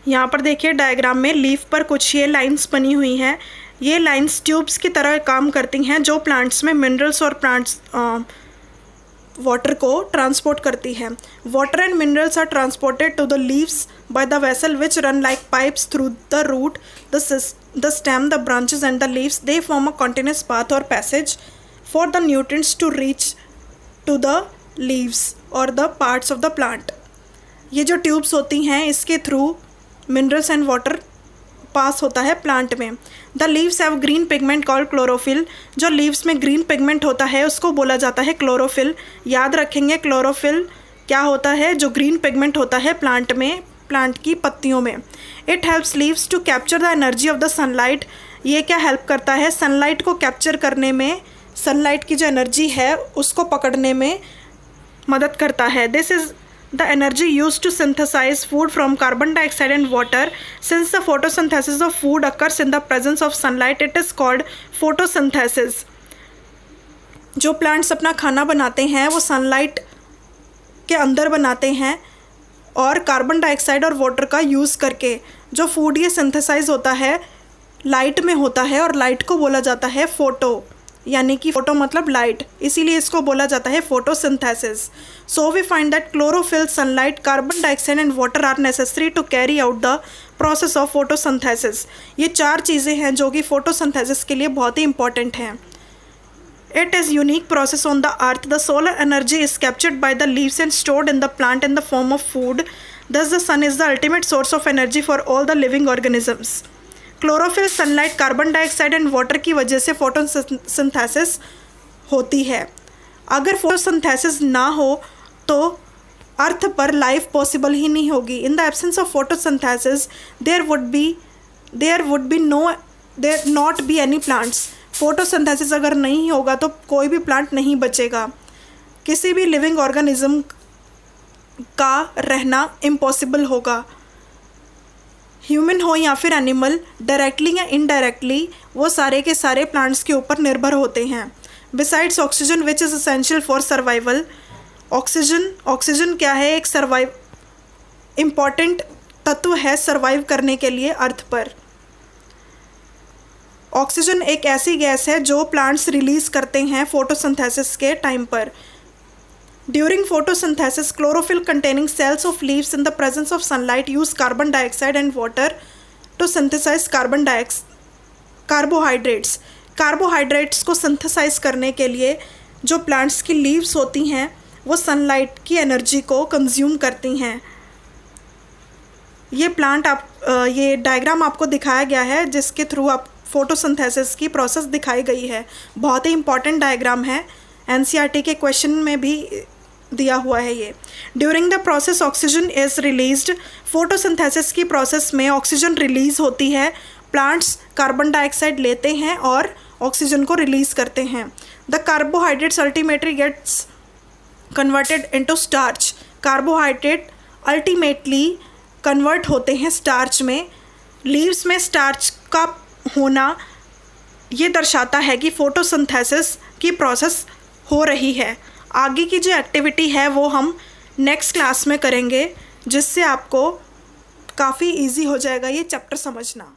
यहाँ पर देखिए डायग्राम में लीफ पर कुछ ये लाइंस बनी हुई हैं। ये लाइंस ट्यूब्स की तरह काम करती हैं जो प्लांट्स में मिनरल्स और प्लांट्स वाटर को ट्रांसपोर्ट करती है। Water and minerals are transported to the leaves by the vessel which run like pipes through the root, the stem, the branches and the leaves. They form a continuous path or passage for the nutrients to reach to the leaves or the parts of the plant. ये जो tubes होती हैं इसके through minerals and water pass होता है plant में। The leaves have green pigment called chlorophyll. जो leaves में ग्रीन पिगमेंट होता है उसको बोला जाता है क्लोरोफिल। याद रखेंगे क्लोरोफिल क्या होता है, जो ग्रीन पिगमेंट होता है प्लांट में, प्लांट की पत्तियों में। It helps leaves to capture the energy of the sunlight. ये क्या हेल्प करता है, सनलाइट को कैप्चर करने में, सनलाइट की जो एनर्जी है उसको पकड़ने में मदद करता है। This is the energy used to synthesize food from carbon dioxide and water. Since the photosynthesis of food occurs in the presence of sunlight, it is called photosynthesis. जो प्लांट्स अपना खाना बनाते हैं वो सनलाइट के अंदर बनाते हैं और कार्बन डाइऑक्साइड और वाटर का यूज़ करके। जो फूड ये सिंथेसाइज होता है लाइट में होता है और लाइट को बोला जाता है फोटो, यानी कि फोटो मतलब लाइट, इसीलिए इसको बोला जाता है photosynthesis. So we find that chlorophyll, sunlight, carbon dioxide and water are necessary to carry out the process of photosynthesis. ये 4 चीज़ें हैं जो कि फोटोसिंथेसिस के लिए बहुत ही इंपॉर्टेंट हैं। It is unique process on the earth. The solar energy is captured by the leaves and stored in the plant in the form of food. Thus the sun is the ultimate source of energy for all the living organisms. Chlorophyll, sunlight, carbon dioxide and water की वजह से photosynthesis होती है। अगर photosynthesis ना हो तो अर्थ पर लाइफ पॉसिबल ही नहीं होगी। In the absence of photosynthesis there not be any plants. Photosynthesis अगर नहीं होगा तो कोई भी प्लांट नहीं बचेगा। किसी भी लिविंग ऑर्गेनिज्म का रहना इम्पॉसिबल होगा। ह्यूमन हो या फिर एनिमल, डायरेक्टली या इनडायरेक्टली वो सारे के सारे प्लांट्स के ऊपर निर्भर होते हैं। Besides oxygen which is essential for survival. Oxygen क्या है, एक इम्पॉर्टेंट तत्व है सर्वाइव करने के लिए अर्थ पर। ऑक्सीजन एक ऐसी गैस है जो प्लांट्स रिलीज करते हैं फोटोसिंथेसिस के टाइम पर। During photosynthesis, chlorophyll containing cells of leaves in the presence of sunlight use carbon dioxide and water to synthesize carbohydrates. Carbohydrates को सिंथेसाइज करने के लिए जो प्लांट्स की लीव्स होती हैं वो सनलाइट की एनर्जी को कंज्यूम करती हैं। ये डायग्राम आपको दिखाया गया है जिसके थ्रू आप फोटोसिंथेसिस की प्रोसेस दिखाई गई है। बहुत ही इंपॉर्टेंट डायग्राम है, NCERT के क्वेश्चन में भी दिया हुआ है ये। During the process oxygen is released. Photosynthesis की प्रोसेस में ऑक्सीजन रिलीज़ होती है। प्लांट्स कार्बन डाइऑक्साइड लेते हैं और ऑक्सीजन को रिलीज़ करते हैं। The carbohydrates ultimately gets converted into starch. Carbohydrate ultimately convert होते हैं स्टार्च में। लीव्स में स्टार्च का होना ये दर्शाता है कि फोटोसिंथेसिस की प्रोसेस हो रही है। आगे की जो एक्टिविटी है वो हम नेक्स्ट क्लास में करेंगे, जिससे आपको काफ़ी इजी हो जाएगा ये चैप्टर समझना।